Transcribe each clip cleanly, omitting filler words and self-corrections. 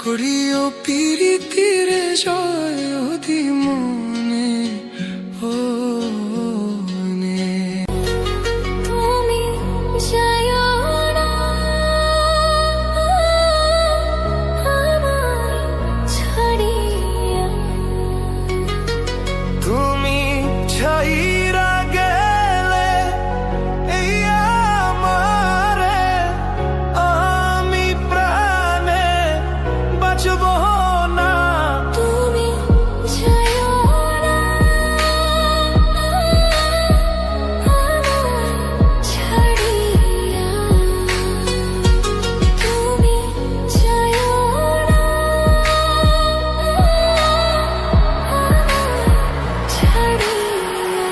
করিও পিরিতিরে জয় অধি মনে নে তুমি যাইও না আমায় ছাড়িয়া, তুমি ছাইরা গেলে এই আমারে আমি প্রাণে বাঁচব না। তুমি যাইও না আমায় ছাড়িয়া, তুমি যাইও না আমায় ছাড়িয়া।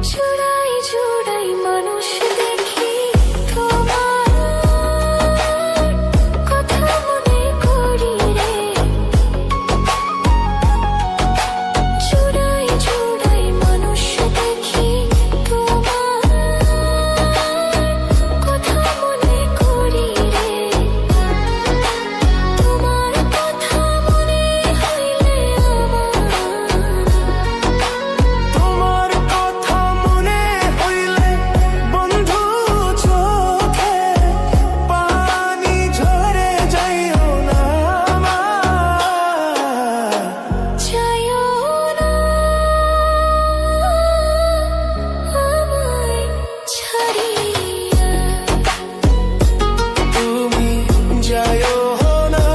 জুড়াই জুড়াই মানুষ দেখি তোমার কথা মনে করি রে, জুড়াই জুড়াই মানুষ দেখি তোমার কথা মনে করি রে, তোমার কথা মনে হইলে তোমার কথা মনে হইলে বন্ধু চোখে পানি ঝরে যাইও না আমার। যাইও না আমায় ছাড়িয়া, তুমি যাইও না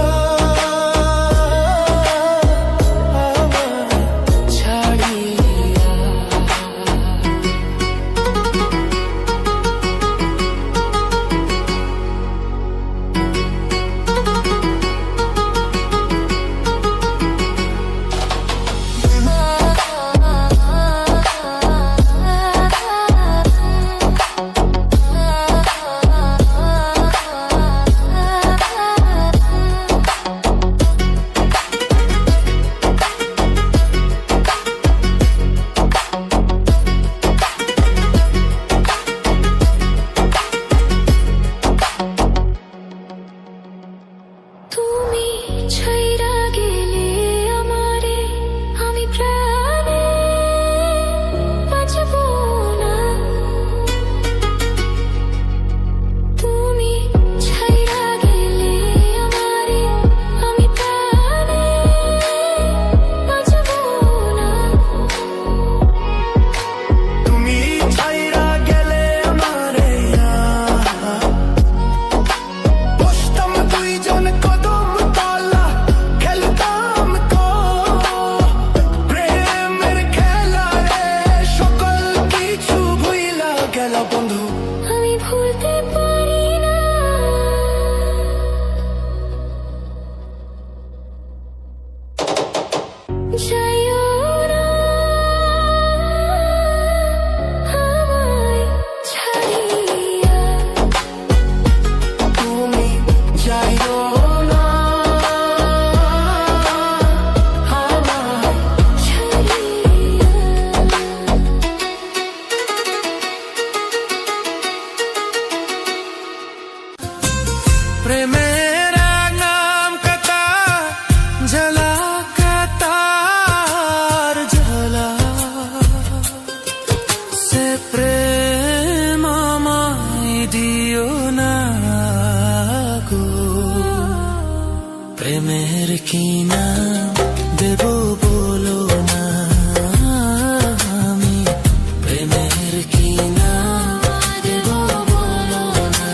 আমায় ছাড়িয়া। তুমি ছাইরা গেলে আমারে আমি প্রাণে বাঁচব না, তুমি ছাইরা গেলে আমারে আমি প্রাণে বাঁচব না, তুমি ছাইরা গেলে আমারে বসতাম দুইজন কদম তলা খেলতাম তো প্রেমের খেলা রে, সকল কিছু ভুইলা গেল বন্ধু। আমি ভুলতে পারি না যাইও না আমায় ছাড়িয়া, তুমি যাইও না আমায় ছাড়িয়া। প্রেমের নাম কতা ঝলা কতার ঝলা সে প্রেম আমায় দিও না গো। প্রেমের কি নাম দেব বলো না, আমি প্রেমের কি নাম দেব বলো না।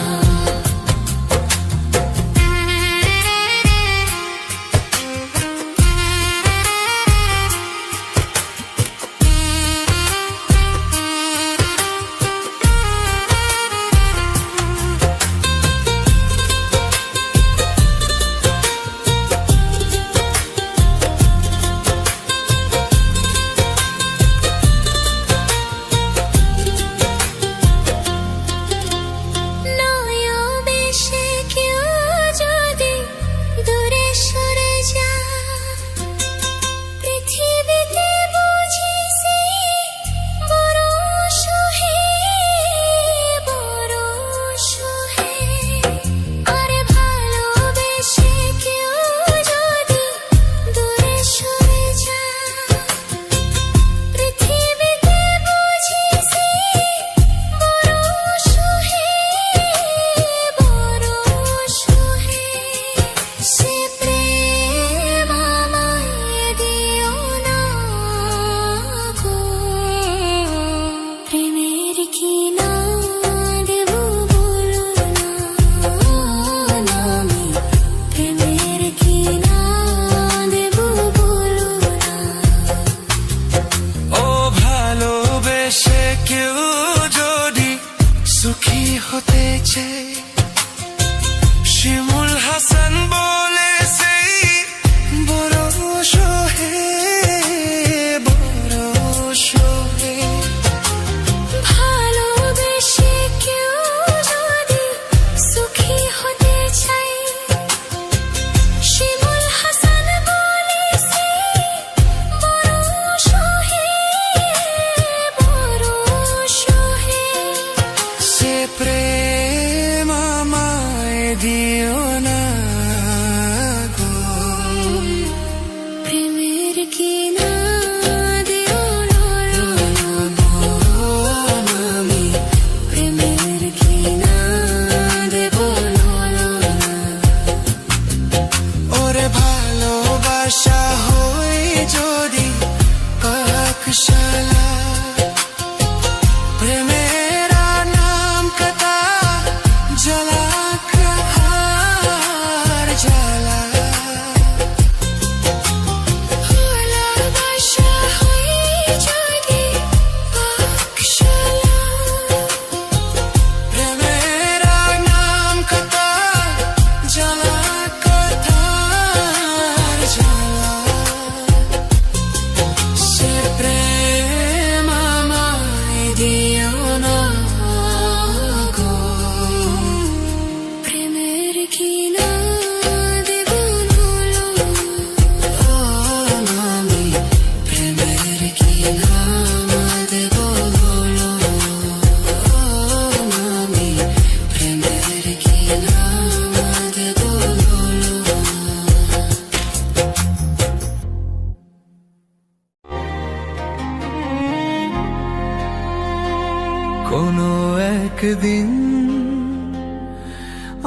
একদিন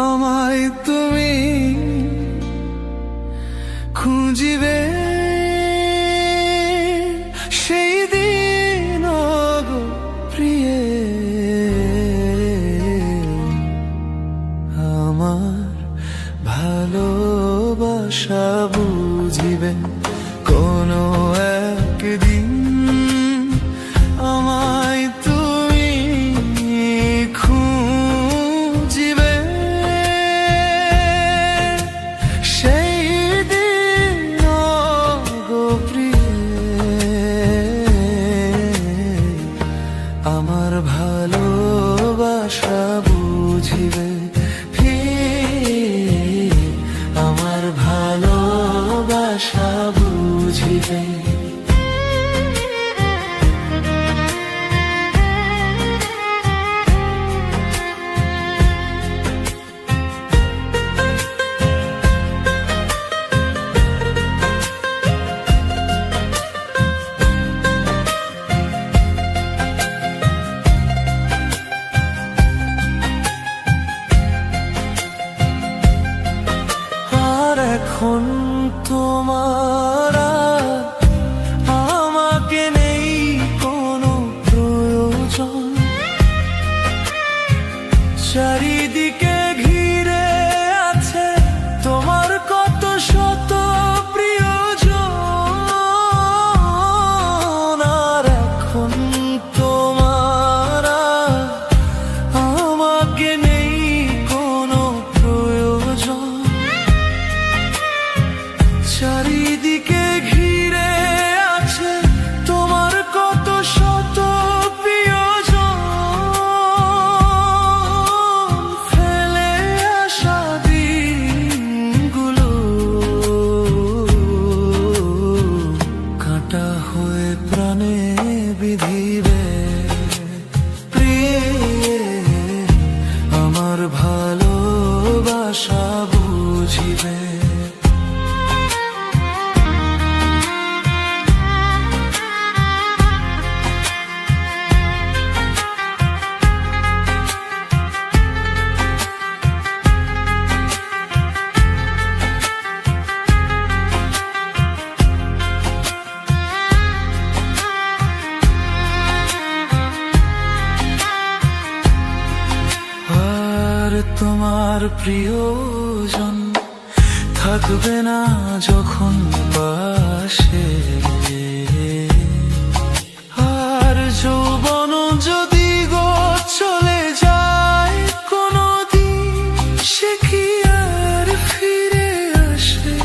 আমায় তুমি খুঁজিবে, সেই দিন গো প্রিয়ে আমার ভালোবাসা বুঝিবে কোনো একদিন আমায় তুমি খুঁজিবে, সেই দিন গো প্রিয়ে আমার ভালোবাসা বুঝিবে, আমার ভালোবাসা বুঝিবে। আর এখন তোমার আর আমাকে নেই কোনো প্রয়োজন, চারিদিকে ঘিরে আছে তোমার কত শত প্রিয়জন। আর এখন তোমার আর আমাকে নেই কোনো প্রয়োজন, চারিদিকে ঘিরে আছে তোমার কত শত প্রিয়জন। ফেলে আসা দিনগুলো কাঁটা হয়ে প্রাণে বিধিবে, প্রিয়ে আমার ভালোবাসা বুঝিবে। আর তোমার প্রিয়জন থাকবে না যখন পাশে, আর যৌবন যদি গো চলে যায় কোনো দিন, সে কি আর ফিরে আসে?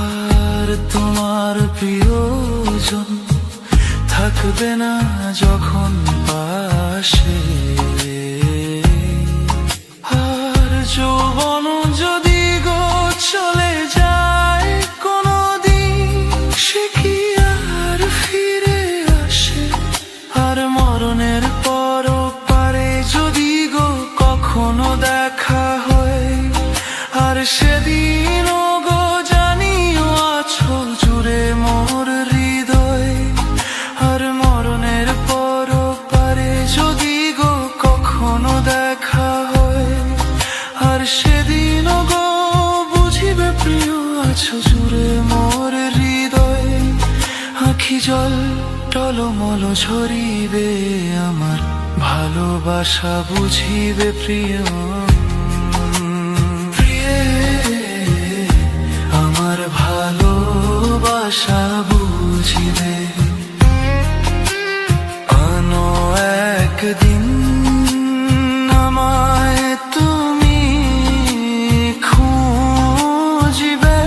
আর তোমার প্রিয়জন থাকবে না যখন পাশে, আর যৌবন যদি গো চলে যায় কোনো দিন, সে কি আর ফিরে আসে? আর মরণের পর পারে যদি গো কখনো দেখা হয়, আর সেদিন গো জানিও আছো জুড়ে মোর হৃদয়। আর মরণের পর পারে যদি গো কখনো দেখা হয়, আর সেদিন গো বুঝিবে প্রিয় আছো জুড়ে মোর হৃদয়। আখি জল টলমল ঝরিবে আমার ভালোবাসা বুঝিবে প্রিয়, প্রিয়ে আমার ভালোবাসা বুঝিবে। আনো একদিন আমায় তুমি খুঁজিবে,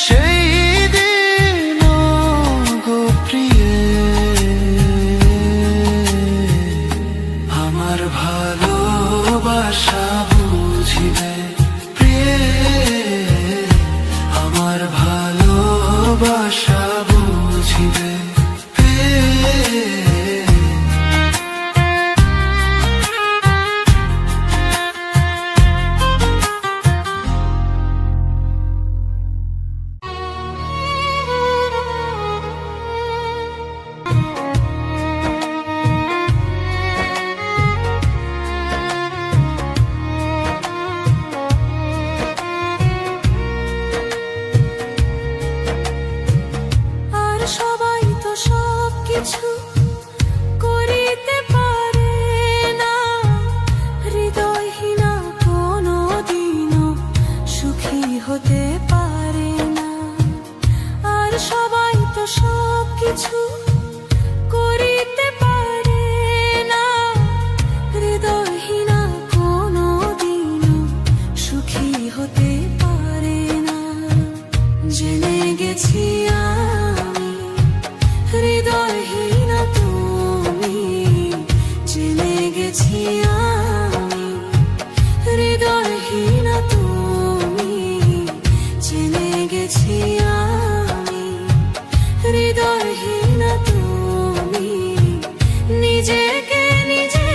সেই দিন গো প্রিয়ে আমার ভালোবাসা বুঝিবে, প্রিয়ে আমার ভালোবাসা বুঝিবে, প্রিয়ে। কিছু করিতে পারে না, হৃদয়হীনা কোনো দিনও সুখী হতে পারে না। জেনে গেছি আমি হৃদয়হীনা তুমি, জেনে গেছি আমি হৃদয়হীনা তুমি, জেনে গেছি আমি হৃদয়হীনা তুমি। নিজেকে নিজে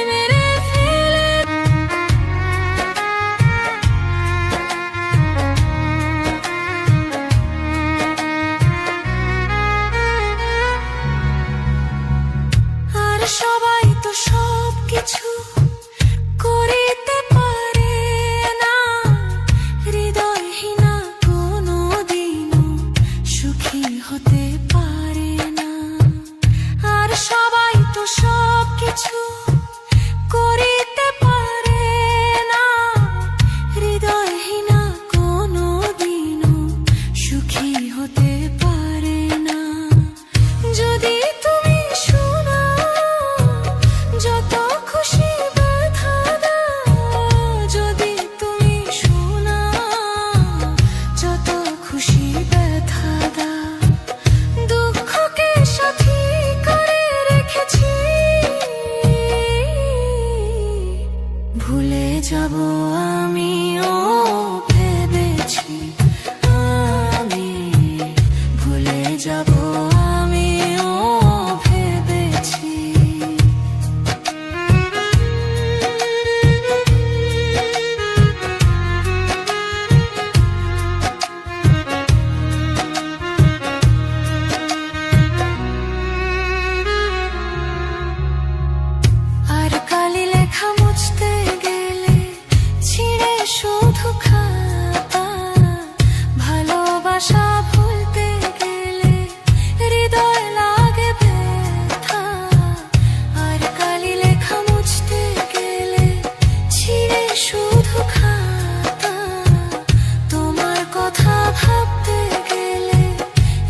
মেরে ফেলে আর সবাই তো সব কিছু করিতে পারে না, হৃদয়হীনা কোনো দিনও সুখী হতে পারে না। আর সবাই তো সব কিছু করিতে পারে না, হৃদয়হীনা কোনো দিনও সুখী হতে পারে না। যদি তুমি শোনো যত খুশি ব্যথা দাও, যদি তুমি শোনো যত খুশি ব্যথা দাও, দুঃখকে সাথী করে রেখেছি। ভুলে যাব আমিও ভেবেছি, আমি ভুলে যাব আমিও ভেবেছি। আর কালি লেখা মুছতে গেলে ছিঁড়ে শুধু খাতা, ভালোবাসা ভুলতে গেলে হৃদয় লাগে ব্যথা। আর কালি লেখা মুছতে গেলে ছিঁড়ে শুধু খাতা, তোমার কথা ভাবতে গেলে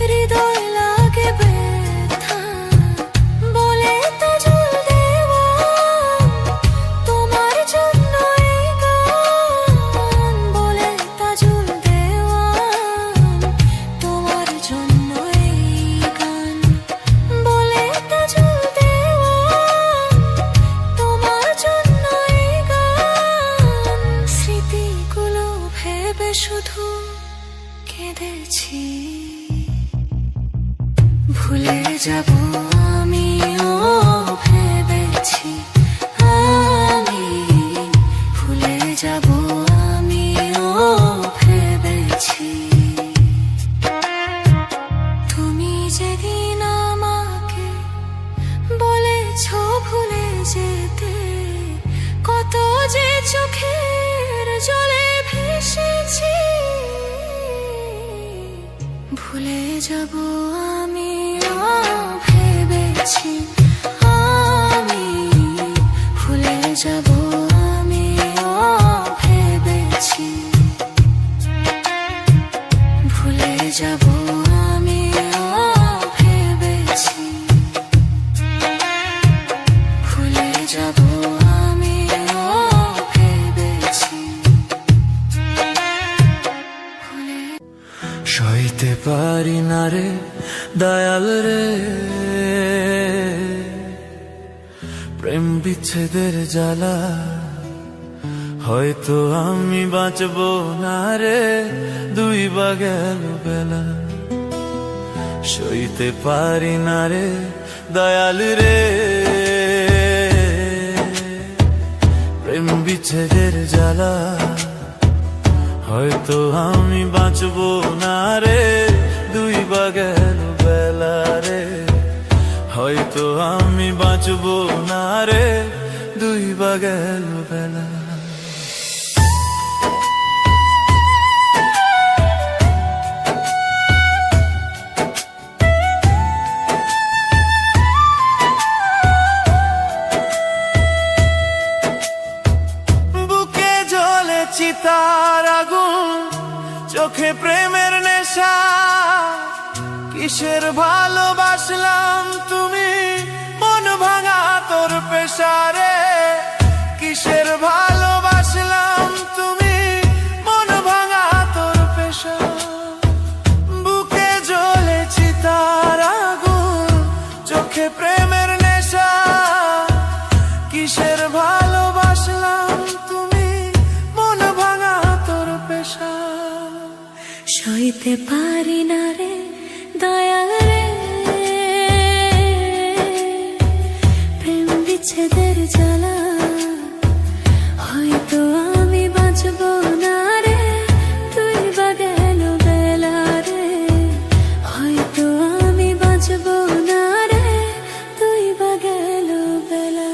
হৃদয় লাগে ব্যথা। বলে তাজুল দেওয়া তোমার জন্য এই গান, বলে তাজুল দেওয়া তোমার জন্য এই গান, বলে তাজুল দেওয়া তোমার জন্য এই গান। স্মৃতিগুলো ভেবে শুধু কেঁদেছি। ভুলে যাব আমিও ভেবেছি, আমি ভুলে যাব আমিও ভেবেছি। তুমি যেদিন আমাকে বলেছ ভুলে যেতে, কত যে চোখের জলে ভেসেছি। ভুলে যাব আমিও ভেবেছি, আমি ভুলে যাব আমিও ভেবেছি। ভুলে যাব আমিও ভেবেছি, ভুলে যাব আমিও ভেবেছি। সইতে পারি না রে দয়াল রে প্রেম বিচ্ছেদের জ্বালা, হয়তো আমি বাঁচবো না রে দুই বা গেল বেলা। সইতে পারি না রে দয়াল রে প্রেম বিচ্ছেদের জ্বালা, হয়তো আমি বাঁচবো না রে দুই বা গেল বেলা রে। হয়তো আমি বাঁচবো না রে দুই বা গেল বেলা। চিতার আগুন, চোখে প্রেমের নেশা, কি কিসের ভালোবাসলাম তুমি মন ভাঙা তোর পেশারে, কিসের ভালোবাসলাম তুমি মন ভাঙা তোর পেশা। বুকে জ্বলেছি তার আগুন, চোখে প্রেমের নেশা, কিসের ভালোবাসলাম তুমি মন ভাঙা তোর পেশা। সইতে পারি না রে দয়াল রে প্রেম বিচ্ছেদের জ্বালা, হয়তো আমি বাঁচব না রে তুই বা গেল বেলা রে, হয়তো আমি বাঁচব না রে তুই বা গেল বেলা।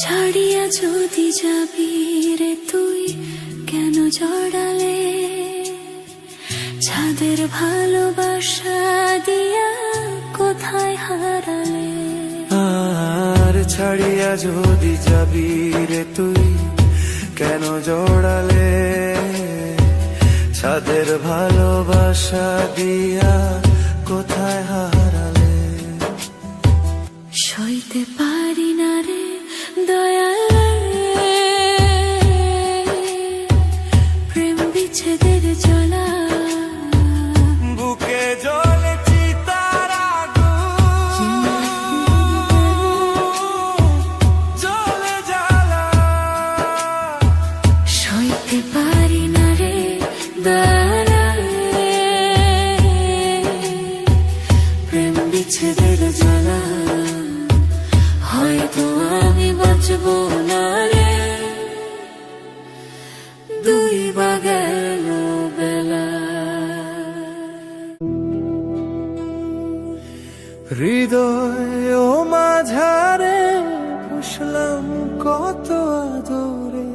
ছাড়িয়া যদি যাবি রে তুই কেন জড়ালে, ছাদের ভালোবাসা দিয়া কোথায় হারালে। আর ছাড়িয়া যদি যাবি রে তুই কেন জড়ালে, ছাদের ভালোবাসা দিয়া কোথায় হারালে। সইতে পারি না রে দয়াল রে প্রেম বিচ্ছেদের জ্বালা, বুকে জ্বলেছি তার আগুন, জ্বলে জ্বালা। সইতে পারি না রে দয়াল রে প্রেম বিচ্ছেদের জ্বালা, হয়তো আমি বাঁচব না রে দুই বা গেল বেলা। হৃদয় ও মাঝারে পুষলাম কত আদরে,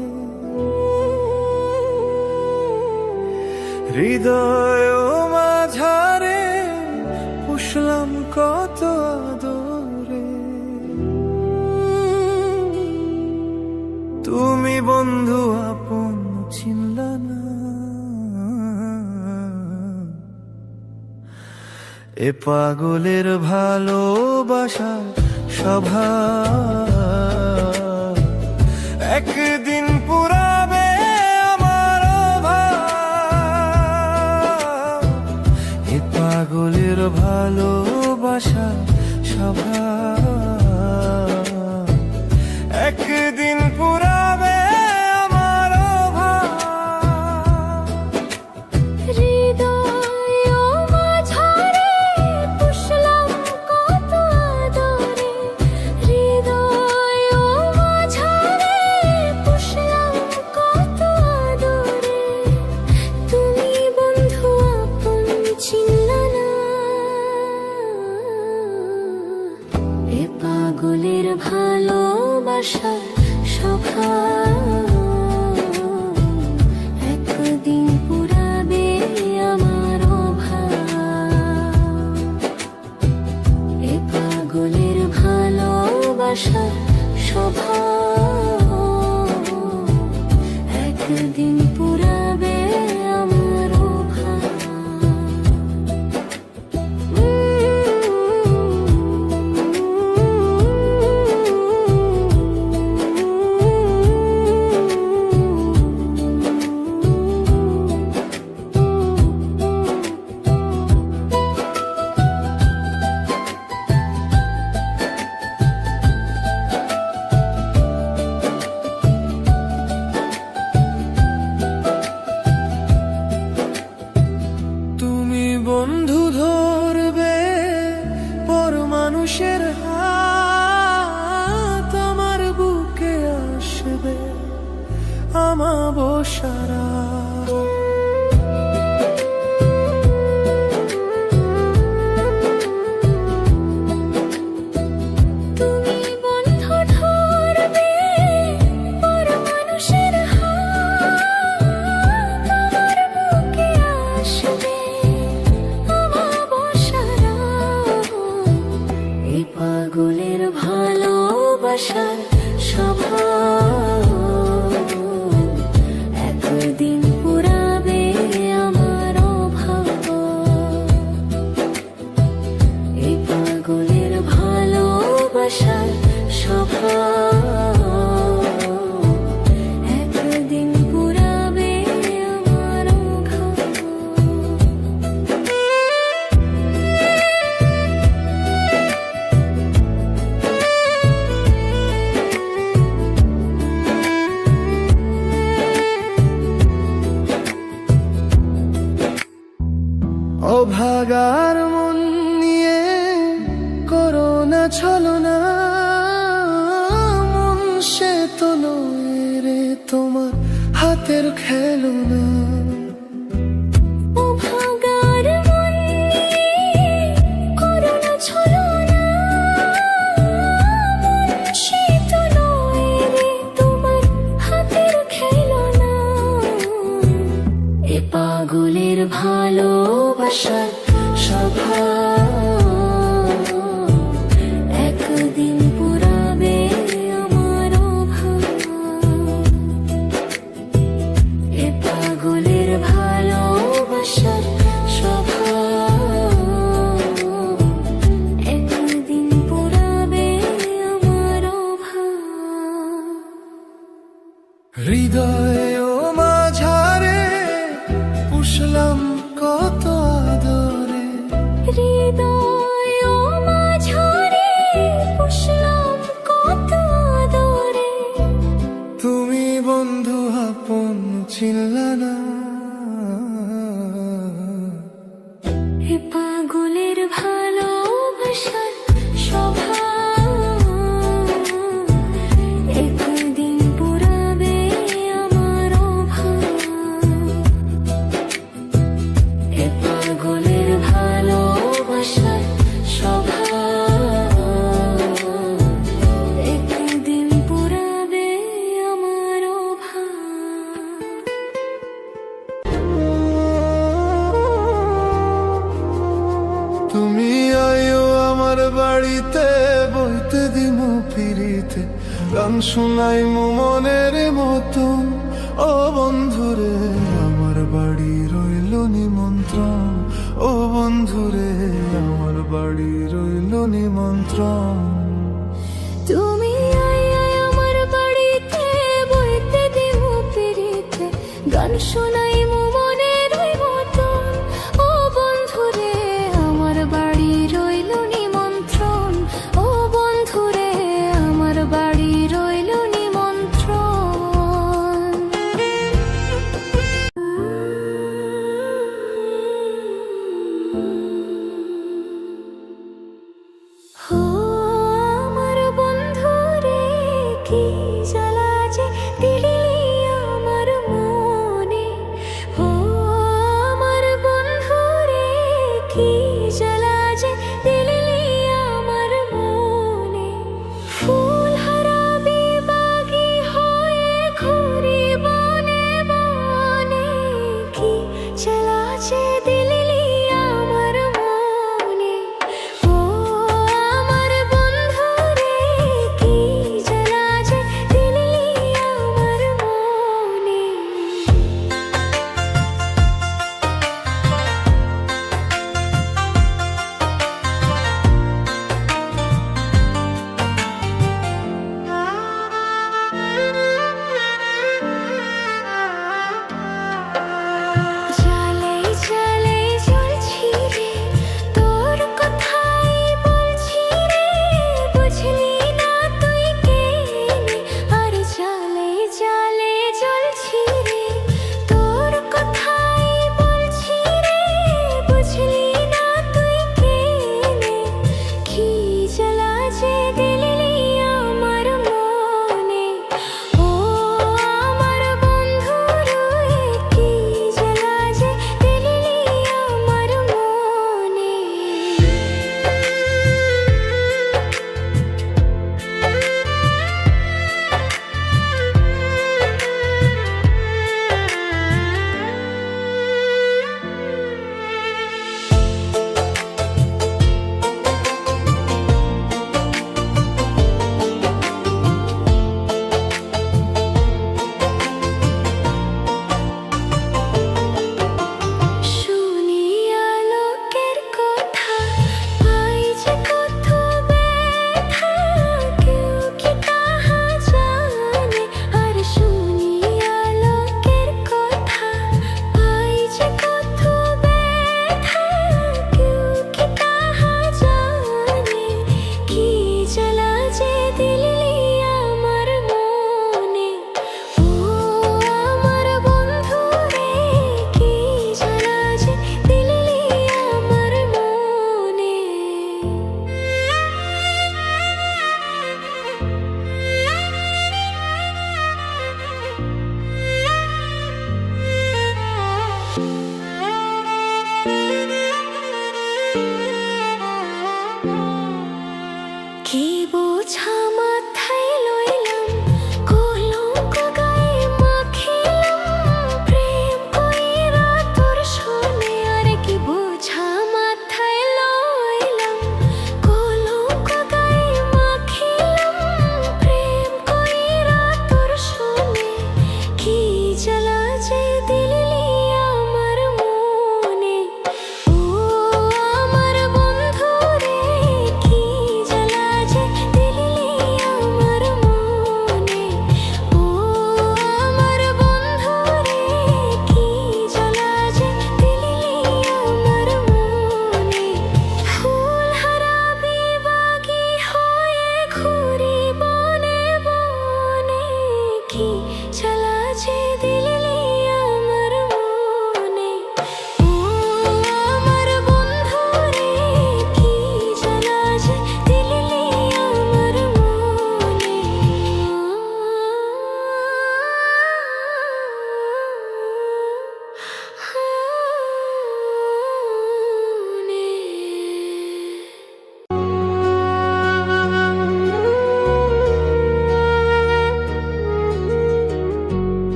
হৃদয় ও মাঝারে পুষলাম কত আদরে। তুমি বন্ধু আপন চিনলা না, এ পাগলের ভালোবাসা স্বভাব একদিন পুরাবে আমার অভাব। এ পাগলের ভালোবাসা স্বভাব একদিন পুরাবে আমার অভাব। হৃদয় ও মাঝারে পুষলাম কত আদরে, হৃদয় ও মাঝারে পুষলাম কত আদরে। তুমি বন্ধু আপন চিনলা না, এ পাগলের ভালোবাসা স্বভাব একদিন পুরাবে আমার অভাব। এ পাগলের ভালোবাসা স্বভাব একদিন পুরাবে আমার অভাব। আমাবস্যারা ভালোবাসার স্বভাব একদিন পুরাবে আমার অভাব। এই পাগলের ভালোবাসার স্বভাব একদিন পুরাবে আমার অভাব। অভাগার মন নিয়ে করোনা ছলনা, মন সে তো নয় রে তোমার হাতের খেলনা। ও ভাগার মন নিয়ে করোনা ছলনা, মন সে তো নয় রে তোমার হাতের খেলনা। এ পাগলের ভালোবাসার স্বভাব একদিন পুরাবে আমার অভাব। এ পাগলের ভালোবাসার স্বভাব একদিন পুরাবে আমার অভাব। হৃদয় ও মাঝারে পুষলাম কত আদরে, হৃদয় ও মাঝারে পুষলাম কত আদরে। তুমি বন্ধু আপন চিনলা না। এ পাগলের ভালোবাসার স্বভাব একদিন পুরাবে আমার অভাব। এ পাগলের ভালোবাসার স্বভাব একদিন পুরাবে আমার অভাব। তুমি আয়ো আমার বাড়িতে, বইতে দিমু পিড়িতে, গান শুনাইমু মনের মতন। ও বন্ধুরে আমার বাড়ি রইল নিমন্ত্রণ, ও বন্ধুরে আমার বাড়ি রইল নিমন্ত্রণ। তুমি আয় আয় আমার বাড়িতে, বইতে দিমু পিড়িতে, গান শোনাইমু মনের মতন। ও বন্ধুরে আমার বাড়ি রইল নিমন্ত্রণ, ও বন্ধুরে আমার বাড়ি রইল নিমন্ত্রণ। ও আমার বন্ধুরে কি জ্বালা যে দিলি আমার মনে। ও আমার বন্ধুরে কি জ্বালা যে দিলি আমার মনে। ফুল হারাবি বাগি হয়ে ঘুরি বনে বনে, কি জ্বালা যে দিলি আমার মনে। ও আমার বন্ধুরে কি জ্বালা যে দিলি আমার মনে।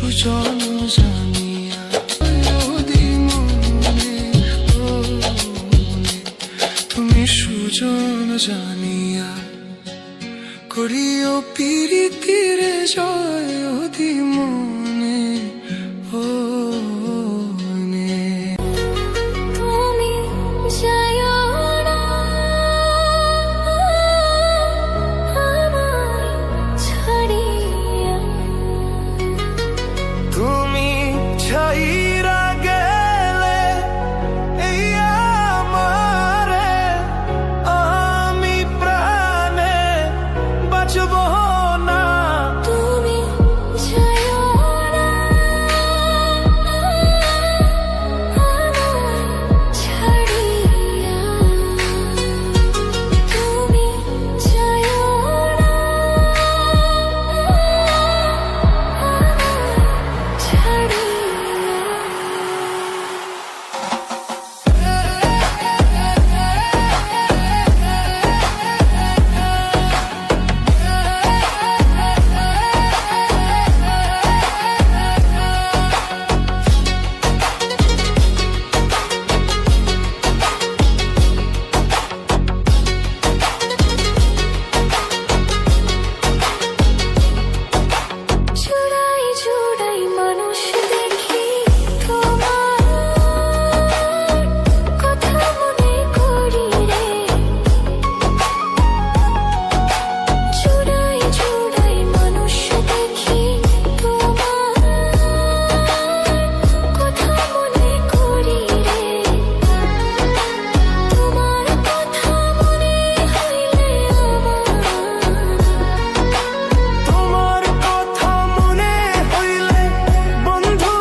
সুজন জানিয়া যদি মনে তুমি সুজন জানিয়া করিও পিরিতিরে জয় অধি মনে তুমি যাইও না আমায় ছাড়িয়া তুমি ছাইরা গেলে এই আমারে আমি প্রাণে বাঁচব না। তুমি যাইও না আমায় ছাড়িয়া তুমি যাইও না আমায় জুড়াই জুড়াই মানুষ দেখি তোমার কথা মনে করি রে জুড়াই জুড়াই মানুষ দেখি তোমার কথা মনে করি রে তোমার কথা মনে হইলে তোমার কথা মনে হইলে বন্ধু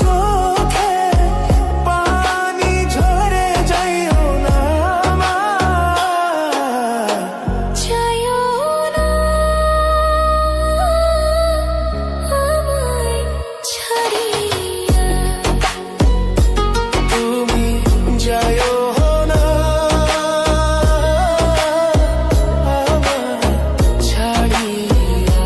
চোখে পানি ঝরে যাইও না আমার। যাইও না আমায় ছাড়িয়া তুমি যাইও না আমায় ছাড়িয়া।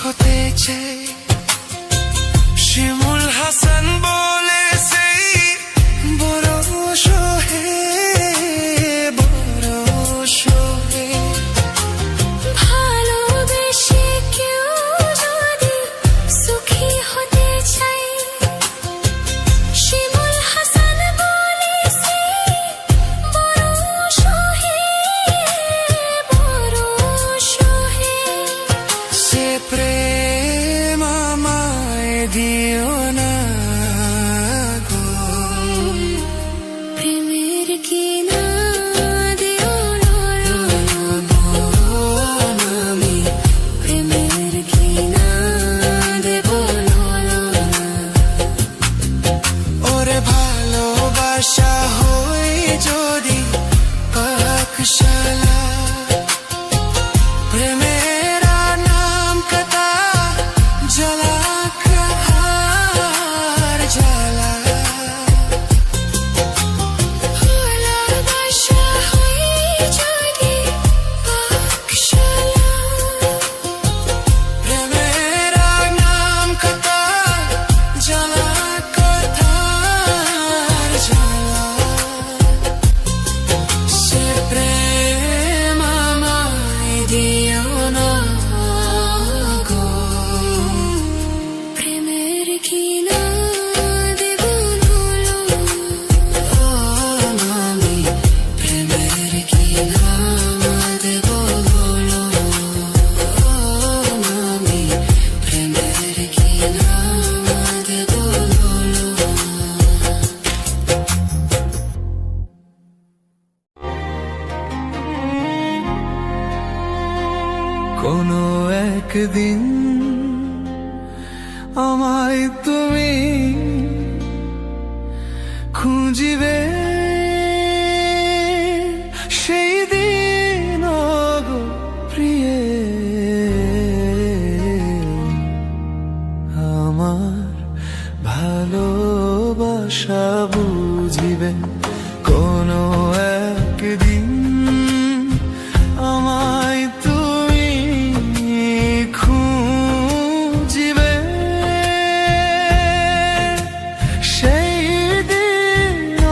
হতে চাই। শিমুল হাসান বলে সেই বড় সোহে, বড় সোহে। ভালোবেসে কেউ যদি সুখী হতে চাই, শিমুল হাসান বলে সেই বড় সোহে, বড় সোহে। সে প্রেম আমায় দিও না গো, প্রেমের কিনা দিও আমি প্রেমের কিনা দেব ওরে ভালোবাসা হই যদি পাকশালা, প্রেমের নাম কতা জ্বালা কাহার জ্বালা। ভালোবাসা হই যদি পাকশালা, প্রেমের নাম কতা জ্বালা কাহার জ্বালা। সে প্রেম আমায় দিও না গো, প্রেমের কিনা দেব আমি প্রেমের কি নাম দেব বলো, আমি প্রেমের কি নাম দেব বলো। কোনো একদিন আমায় তুমি খুঁজিবে, সেই দিন গো প্রিয়ে আমার ভালোবাসা বুঝিবে। কোনো একদিন আমায় তুমি খুঁজিবে, সেই দিন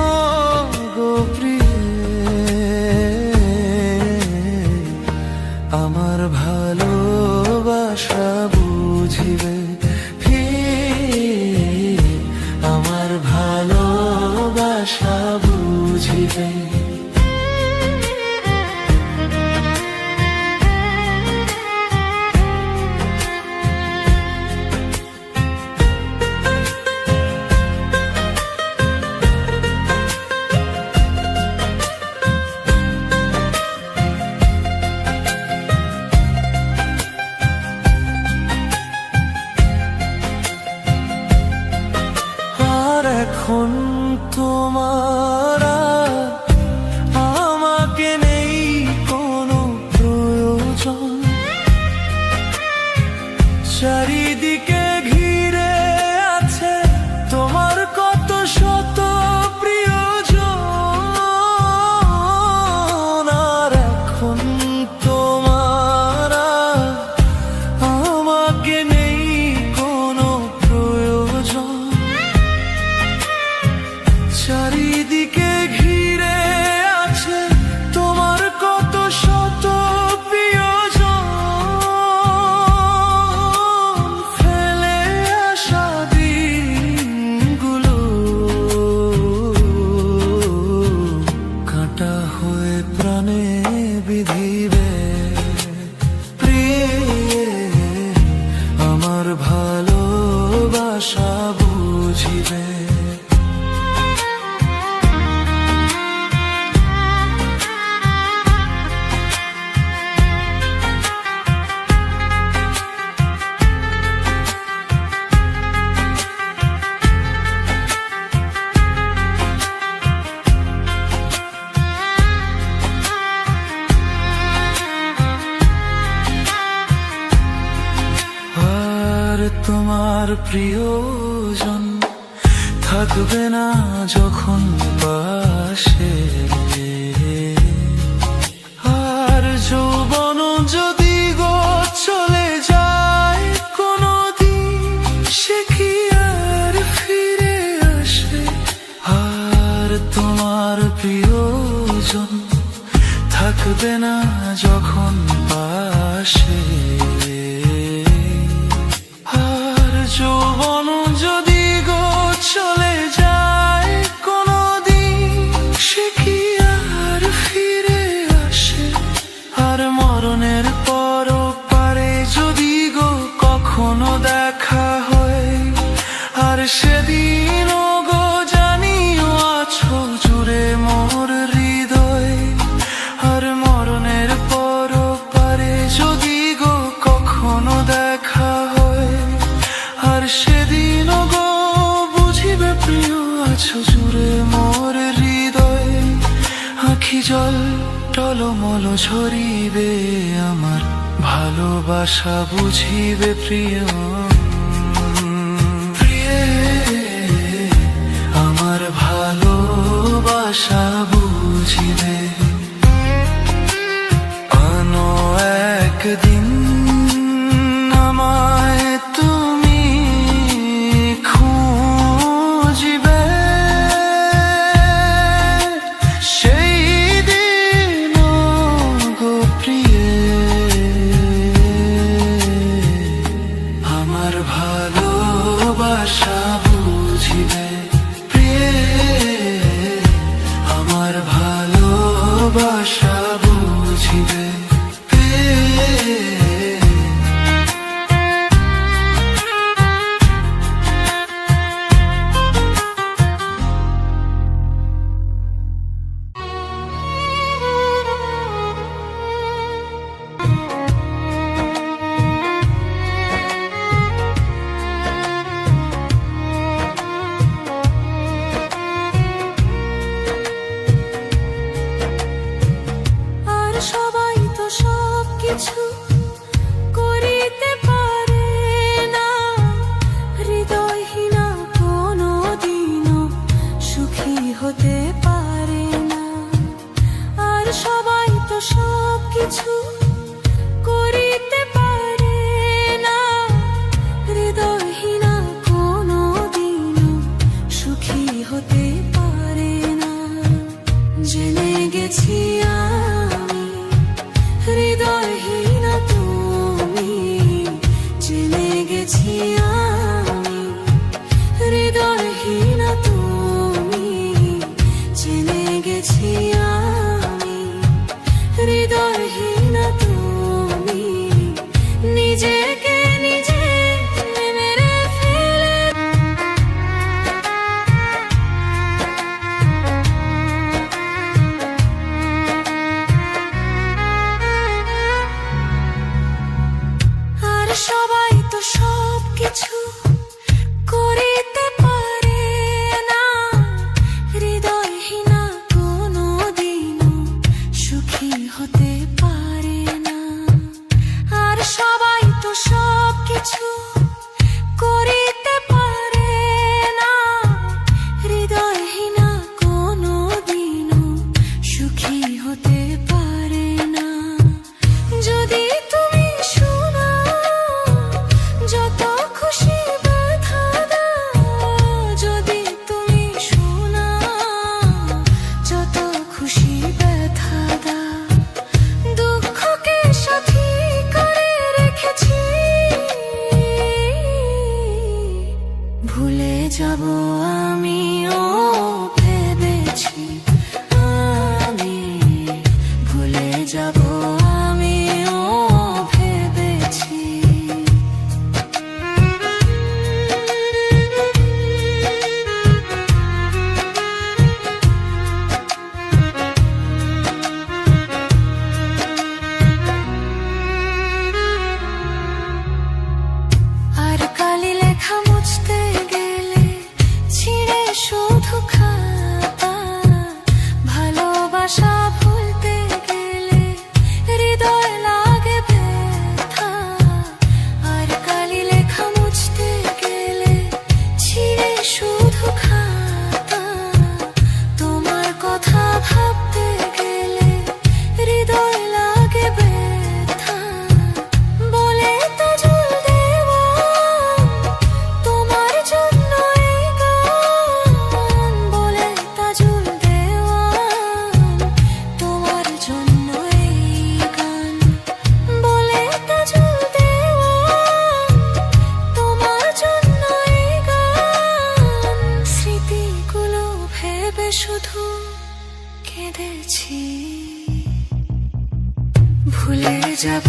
গো প্রিয়ে আমার ভালোবাসা বুঝিবে। আমার ভালোবাসা বুঝিবে। আর এখন তোমার আর আমাকে নেই কোনো প্রয়োজন, চারিদিকে ঘিরে আছে তোমার কত শত প্রিয়জন। আর এখন তোমার আর আমাকে নেই কোনো প্রয়োজন, চারিদিকে ঘিরে আছে তোমার কত শত প্রিয়জন। ফেলে আসা দিনগুলো কাঁটা হয়ে প্রাণে বিধিবে। প্রিয়ে আমার ভালোবাসা বুঝিবে। তোমার প্রিয়জন থাকবে না যখন পাশে, আর যৌবন যদি গো চলে যায় থাকবে না যখন পাশে, আর যৌবন যদি গো চলে যায় কোনদিন, সে কি আর ফিরে আসে? আর মরণের পরও পারে যদি গো কখনো দেখা হয়, আর সেদিনও গো জানিও আছো জুড়ে মোর হৃদয়। আর মরণের পরও পারে যদি গো কখনো দেখা হয়, আর সেদিনও গো বুঝিবে প্রিয় আছো জুড়ে মোর হৃদয়। আখি জল টলমল ঝরিবে আমার ভালোবাসা বুঝিবে প্রিয়, আমার ভালোবাসা বুঝিবে। আনো একদিন আমায় তুমি খুঁজিবে, সেই দিন গো প্রিয়ে আমার ভালোবাসা বুঝিবে। আমার ভালোবাসা বুঝিবে। সবাই তো সব কিছু করিতে পারে না, হৃদয়হীনা কোনো দিনও সুখী হতে পারে না। আর সবাই তো সব কিছু করিতে পারে না, হৃদয়হীনা কোনো দিনও সুখী হতে পারে না। জেনে গেছি হৃদয়হীনা তুমি, জেনে গেছি আমি হৃদয়হীনা তুমি, জেনে গেছি আমি হৃদয়হীনা তুমি। নিজেকে নিজে মেরে ফেলে সবাই তো সব কিছু করিতে পারে না, হৃদয়হীনা কোনো দিনও সুখী হতে পারে না। আর সবাই তো সব কিছু করিতে পারে না, হৃদয়হীনা কোনো দিনও সুখী হতে পারে না। যদি তুমি যত খুশি ব্যথা দাও, যদি তুমি শোনা যত খুশি ব্যথা দাও, দুঃখকে সাথী করে রেখেছি, ভুলে যাব আমিও ভেবেছি, আমি ভুলে যাব আমিও ভেবেছি। আর কালি লেখা মুছতে গেলে কেঁদেছি ভুলে যাব